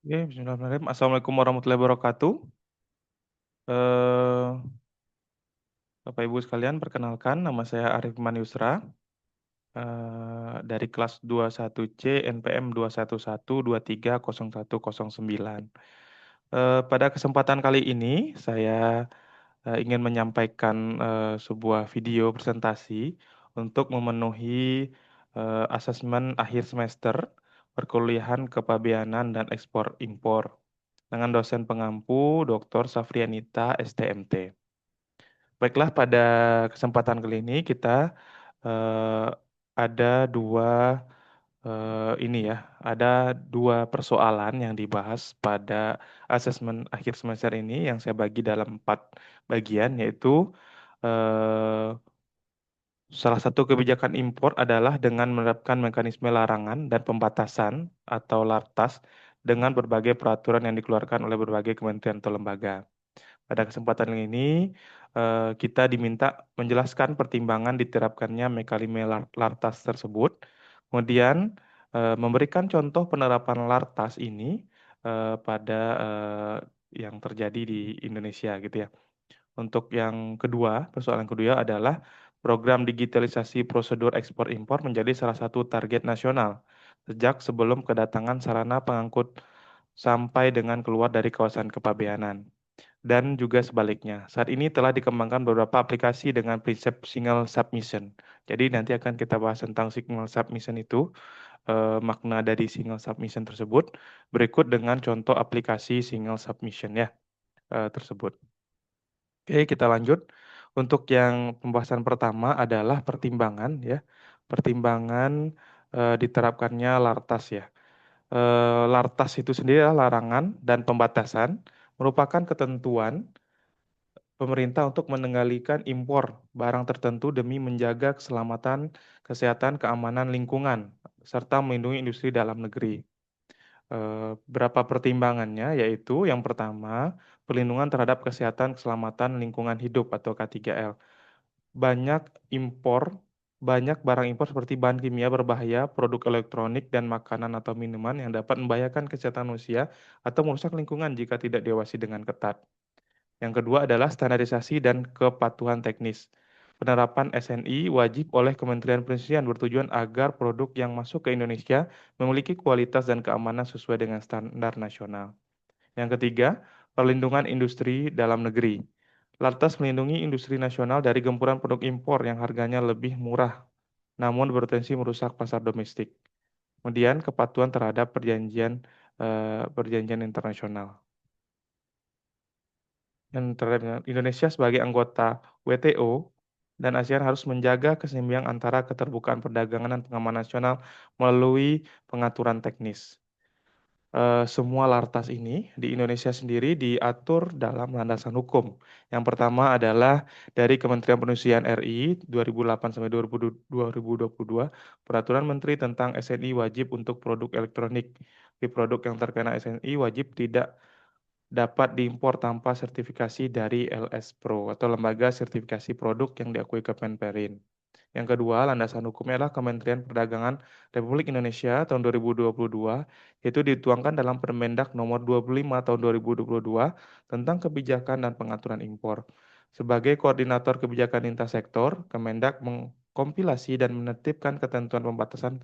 Oke, bismillahirrahmanirrahim. Assalamualaikum warahmatullahi wabarakatuh. Eh, Bapak Ibu sekalian, perkenalkan nama saya Arif Man Yusra dari kelas 21C NPM 211230109. Pada kesempatan kali ini saya ingin menyampaikan sebuah video presentasi untuk memenuhi asesmen akhir semester perkuliahan kepabeanan dan ekspor impor dengan dosen pengampu Dr. Safrianita STMT. Baiklah, pada kesempatan kali ini kita eh, ada ada dua persoalan yang dibahas pada asesmen akhir semester ini yang saya bagi dalam 4 bagian, yaitu eh, salah satu kebijakan impor adalah dengan menerapkan mekanisme larangan dan pembatasan atau LARTAS dengan berbagai peraturan yang dikeluarkan oleh berbagai kementerian atau lembaga. Pada kesempatan ini, kita diminta menjelaskan pertimbangan diterapkannya mekanisme LARTAS tersebut, kemudian memberikan contoh penerapan LARTAS ini pada yang terjadi di Indonesia gitu ya. Untuk yang kedua, persoalan kedua adalah program digitalisasi prosedur ekspor impor menjadi salah satu target nasional sejak sebelum kedatangan sarana pengangkut sampai dengan keluar dari kawasan kepabeanan. Dan juga sebaliknya, saat ini telah dikembangkan beberapa aplikasi dengan prinsip single submission. Jadi nanti akan kita bahas tentang single submission itu, makna dari single submission tersebut, berikut dengan contoh aplikasi single submission ya tersebut. Oke, kita lanjut. Untuk yang pembahasan pertama adalah pertimbangan ya. Pertimbangan diterapkannya LARTAS ya. LARTAS itu sendiri adalah larangan dan pembatasan merupakan ketentuan pemerintah untuk mengendalikan impor barang tertentu demi menjaga keselamatan, kesehatan, keamanan lingkungan, serta melindungi industri dalam negeri. Berapa pertimbangannya, yaitu yang pertama, perlindungan terhadap kesehatan, keselamatan, lingkungan hidup atau K3L. Banyak impor, banyak barang impor seperti bahan kimia berbahaya, produk elektronik, dan makanan atau minuman yang dapat membahayakan kesehatan manusia atau merusak lingkungan jika tidak diawasi dengan ketat. Yang kedua adalah standarisasi dan kepatuhan teknis. Penerapan SNI wajib oleh Kementerian Perindustrian bertujuan agar produk yang masuk ke Indonesia memiliki kualitas dan keamanan sesuai dengan standar nasional. Yang ketiga, perlindungan industri dalam negeri. Lantas melindungi industri nasional dari gempuran produk impor yang harganya lebih murah, namun berpotensi merusak pasar domestik. Kemudian kepatuhan terhadap perjanjian internasional. Dan terhadap Indonesia sebagai anggota WTO dan ASEAN harus menjaga keseimbangan antara keterbukaan perdagangan dan pengamanan nasional melalui pengaturan teknis. Semua lartas ini di Indonesia sendiri diatur dalam landasan hukum. Yang pertama adalah dari Kementerian Perindustrian RI 2008 sampai 2022, Peraturan Menteri tentang SNI wajib untuk produk elektronik. Di produk yang terkena SNI wajib tidak dapat diimpor tanpa sertifikasi dari LS Pro atau lembaga sertifikasi produk yang diakui Kemenperin. Yang kedua, landasan hukumnya adalah Kementerian Perdagangan Republik Indonesia tahun 2022, yaitu dituangkan dalam Permendak nomor 25 tahun 2022 tentang kebijakan dan pengaturan impor. Sebagai koordinator kebijakan lintas sektor, Kemendak mengkompilasi dan menertibkan ketentuan pembatasan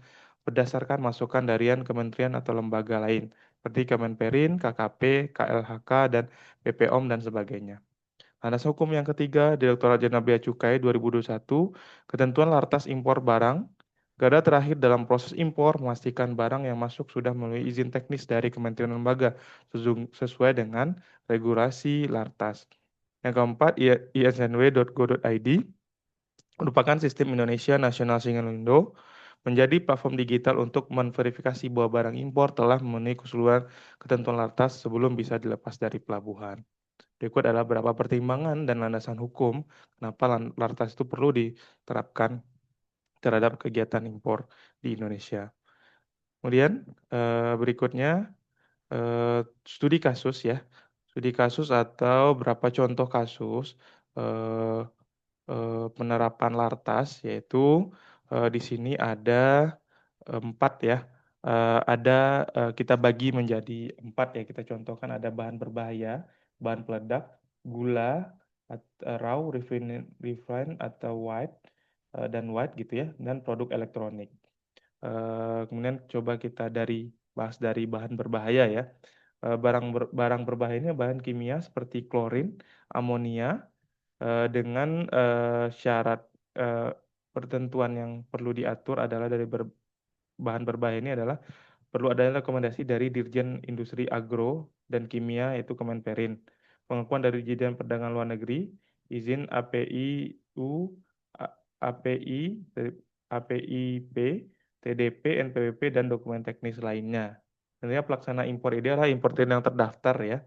berdasarkan masukan dari kementerian atau lembaga lain, seperti Kemenperin, KKP, KLHK, dan BPOM, dan sebagainya. Landasan hukum yang ketiga, Direktorat Jenderal Bea Cukai 2021, ketentuan lartas impor barang. Garda terakhir dalam proses impor memastikan barang yang masuk sudah melalui izin teknis dari kementerian lembaga sesuai dengan regulasi lartas. Yang keempat, isnw.go.id merupakan sistem Indonesia National Single Window, menjadi platform digital untuk menverifikasi bahwa barang impor telah memenuhi keseluruhan ketentuan lartas sebelum bisa dilepas dari pelabuhan. Berikut adalah beberapa pertimbangan dan landasan hukum kenapa lartas itu perlu diterapkan terhadap kegiatan impor di Indonesia. Kemudian berikutnya studi kasus ya, studi kasus atau berapa contoh kasus eh, penerapan lartas, yaitu di sini ada 4 ya. Kita bagi menjadi 4 ya. Kita contohkan ada bahan berbahaya, bahan peledak, gula, raw, refined atau white dan white gitu ya, dan produk elektronik. Kemudian coba kita bahas dari bahan berbahaya ya. Barang berbahaya ini bahan kimia seperti klorin, amonia, dengan syarat eh, pertentuan yang perlu diatur adalah bahan berbahaya ini adalah perlu adanya rekomendasi dari Dirjen Industri Agro dan Kimia yaitu Kemenperin, pengakuan dari Dirjen Perdagangan Luar Negeri, izin API-U, API, APIP, TDP, NPWP, dan dokumen teknis lainnya. Tentunya pelaksana impor ini adalah importir yang terdaftar ya,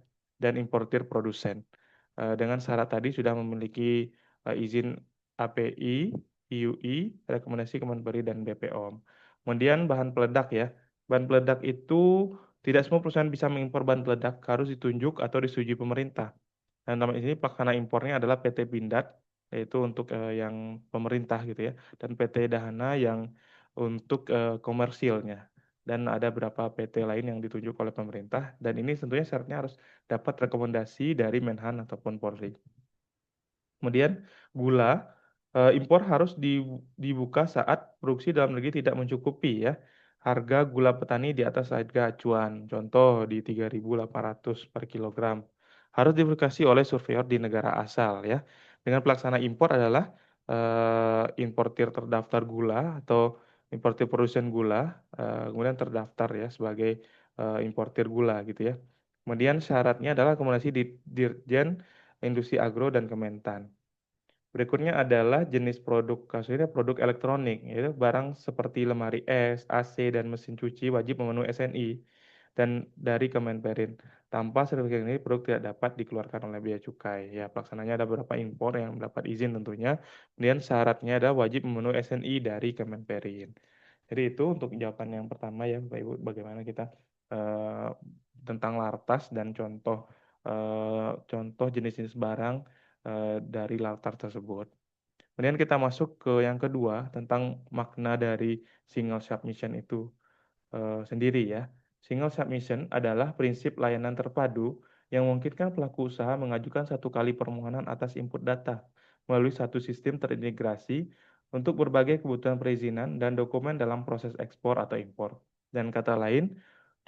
dan importir produsen. Dengan syarat tadi sudah memiliki izin API, IUI, rekomendasi Kemenperi, dan BPOM. Kemudian bahan peledak ya. Bahan peledak itu tidak semua perusahaan bisa mengimpor bahan peledak, harus ditunjuk atau disetujui pemerintah. Dan dalam ini pelaksana impornya adalah PT Pindad, yaitu untuk yang pemerintah gitu ya, dan PT Dahana yang untuk komersilnya. Dan ada beberapa PT lain yang ditunjuk oleh pemerintah, dan ini tentunya syaratnya harus dapat rekomendasi dari Menhan ataupun Polri. Kemudian gula impor harus dibuka saat produksi dalam negeri tidak mencukupi ya. Harga gula petani di atas harga acuan, contoh di 3.800 per kilogram. Harus diverifikasi oleh surveyor di negara asal ya. Dengan pelaksana impor adalah importir terdaftar gula atau importir produsen gula, kemudian terdaftar ya sebagai importir gula gitu ya. Kemudian syaratnya adalah akomodasi di Dirjen Industri Agro dan Kementan. Berikutnya adalah jenis produk, kasusnya produk elektronik, yaitu barang seperti lemari es, AC, dan mesin cuci wajib memenuhi SNI dan dari Kemenperin. Tanpa sertifikat ini produk tidak dapat dikeluarkan oleh bea cukai. Ya, pelaksananya ada beberapa impor yang mendapat izin tentunya. Kemudian syaratnya adalah wajib memenuhi SNI dari Kemenperin. Jadi itu untuk jawaban yang pertama ya, Bapak Ibu, bagaimana kita eh, tentang lartas dan contoh jenis-jenis barang dari latar tersebut. Kemudian kita masuk ke yang kedua tentang makna dari single submission itu sendiri ya. Single submission adalah prinsip layanan terpadu yang memungkinkan pelaku usaha mengajukan satu kali permohonan atas input data melalui satu sistem terintegrasi untuk berbagai kebutuhan perizinan dan dokumen dalam proses ekspor atau impor. Dan kata lain,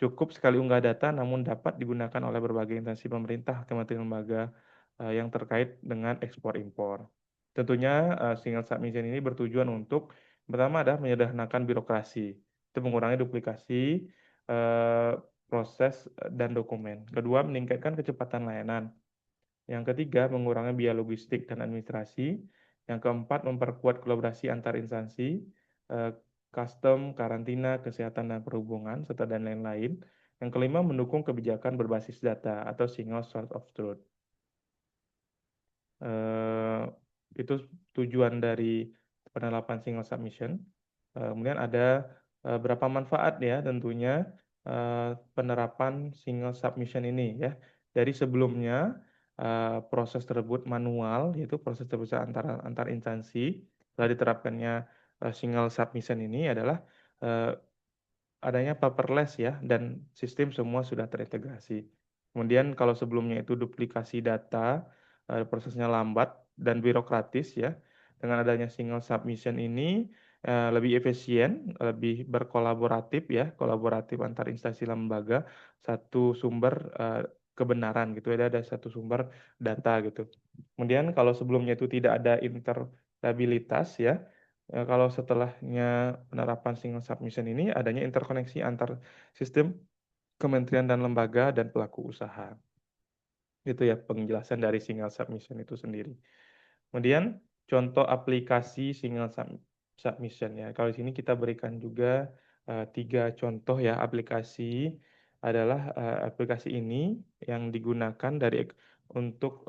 cukup sekali unggah data namun dapat digunakan oleh berbagai instansi pemerintah, kementerian lembaga yang terkait dengan ekspor impor. Tentunya single submission ini bertujuan untuk pertama adalah menyederhanakan birokrasi, itu mengurangi duplikasi proses dan dokumen. Kedua, meningkatkan kecepatan layanan. Yang ketiga, mengurangi biaya logistik dan administrasi. Yang keempat, memperkuat kolaborasi antar instansi, eh, custom, karantina, kesehatan dan perhubungan, serta dan lain-lain. Yang kelima, mendukung kebijakan berbasis data atau single source of truth. Eh, itu tujuan dari penerapan single submission. Kemudian ada berapa manfaat ya tentunya penerapan single submission ini ya. Dari sebelumnya proses tersebut manual, yaitu proses terbesar antar instansi. Setelah diterapkannya single submission ini adalah eh, adanya paperless ya, dan sistem semua sudah terintegrasi. Kemudian kalau sebelumnya itu duplikasi data, prosesnya lambat dan birokratis ya. Dengan adanya single submission ini lebih efisien, lebih berkolaboratif ya, kolaboratif antar instansi lembaga, satu sumber kebenaran gitu ya, ada satu sumber data gitu. Kemudian kalau sebelumnya itu tidak ada interoperabilitas ya, kalau setelahnya penerapan single submission ini adanya interkoneksi antar sistem kementerian dan lembaga dan pelaku usaha. Itu ya penjelasan dari single submission itu sendiri. Kemudian contoh aplikasi single submission ya. Kalau di sini kita berikan juga 3 contoh ya aplikasi adalah aplikasi ini yang digunakan untuk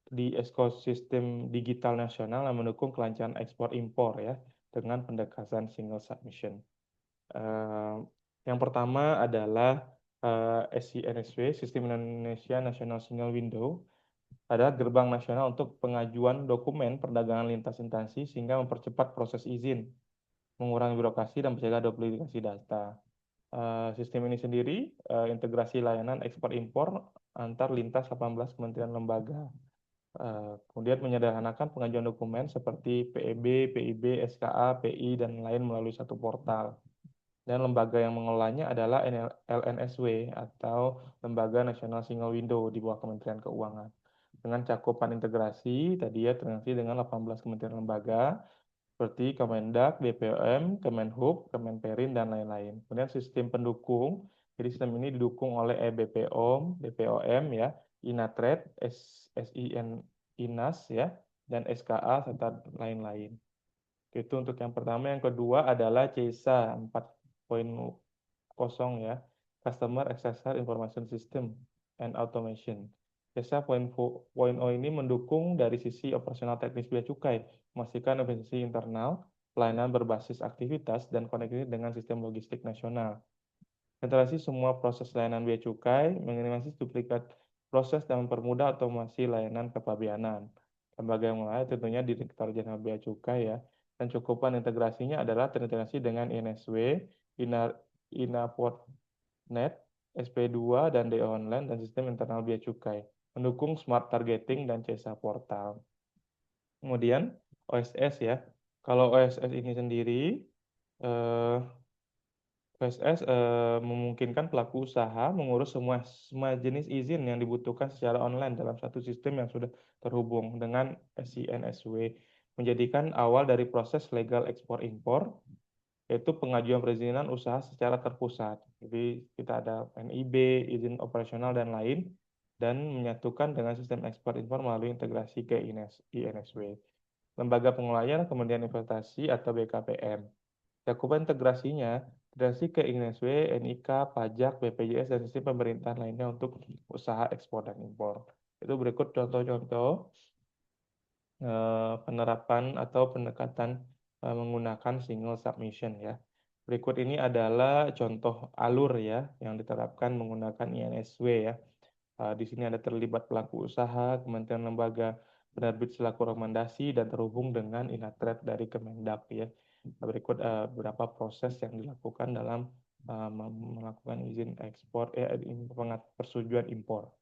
di ekosistem digital nasional yang mendukung kelancaran ekspor impor ya dengan pendekatan single submission. Eh, yang pertama adalah SINSW, Sistem Indonesia National Single Window, adalah gerbang nasional untuk pengajuan dokumen perdagangan lintas instansi sehingga mempercepat proses izin. mengurangi birokrasi dan mencegah duplikasi data. Sistem ini sendiri integrasi layanan ekspor-impor antar lintas 18 kementerian lembaga. Kemudian menyederhanakan pengajuan dokumen seperti PEB, PIB, SKA, PI, dan lain melalui satu portal. Dan lembaga yang mengelolanya adalah LNSW atau Lembaga Nasional Single Window di bawah Kementerian Keuangan. Dengan cakupan integrasi, tadi ya terintegrasi dengan 18 kementerian lembaga, seperti Kemendak, BPOM, Kemenhub, Kemenperin, dan lain-lain. Kemudian sistem pendukung, jadi sistem ini didukung oleh BPOM, BPOM ya, Inatred, SIN, INAS ya, dan SKA serta lain-lain. Itu untuk yang pertama. Yang kedua adalah CISA 4.0 ya, Customer Access Information System and Automation. CISA 4.0 ini mendukung dari sisi operasional teknis bea cukai, memastikan efisiensi internal, pelayanan berbasis aktivitas, dan konektivitas dengan sistem logistik nasional. Sentralisasi semua proses layanan bea cukai, minimalisasi duplikat proses dan mempermudah otomasi layanan kepabeanan. Lembaga yang lain tentunya Direktorat Jenderal Bea Cukai ya. Dan cukupan integrasinya adalah terintegrasi dengan INSW, Inaport.net, SP2, dan DO Online, dan sistem internal bea cukai. Mendukung smart targeting dan CESA portal. Kemudian OSS ya. Kalau OSS ini sendiri, eh, OSS memungkinkan pelaku usaha mengurus semua jenis izin yang dibutuhkan secara online dalam satu sistem yang sudah terhubung dengan SINSW, menjadikan awal dari proses legal ekspor impor, yaitu pengajuan perizinan usaha secara terpusat. Jadi kita ada NIB, izin operasional dan lain, dan menyatukan dengan sistem ekspor impor melalui integrasi ke INSW. Lembaga pengelolaan kemudian investasi atau BKPM. Cakupan integrasinya, integrasi ke INSW, NIK, pajak, BPJS, dan sistem pemerintahan lainnya untuk usaha ekspor dan impor. Itu berikut contoh-contoh penerapan atau pendekatan menggunakan single submission ya. Berikut ini adalah contoh alur ya yang diterapkan menggunakan INSW ya. Di sini ada terlibat pelaku usaha, kementerian lembaga, penerbit selaku rekomendasi, dan terhubung dengan Inatred dari Kemendak ya. Berikut beberapa proses yang dilakukan dalam melakukan izin ekspor, persetujuan impor.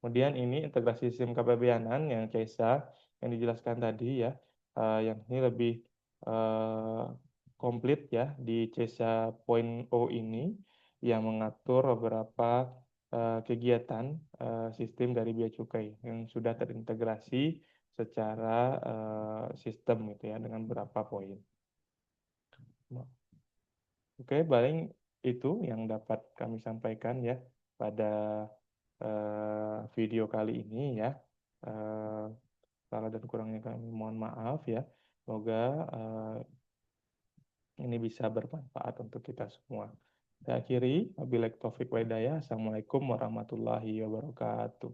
Kemudian ini integrasi sistem kepabeanan yang CESA yang dijelaskan tadi ya, yang ini lebih eh, komplit ya di CESA Point O ini yang mengatur beberapa kegiatan sistem dari bea cukai yang sudah terintegrasi secara sistem gitu ya dengan beberapa poin. Oke, paling itu yang dapat kami sampaikan ya pada video kali ini ya. Eh, Salah dan kurangnya kami mohon maaf ya. Semoga ini bisa bermanfaat untuk kita semua. Saya akhiri, wabillahi taufik wa hidayah. Assalamualaikum warahmatullahi wabarakatuh.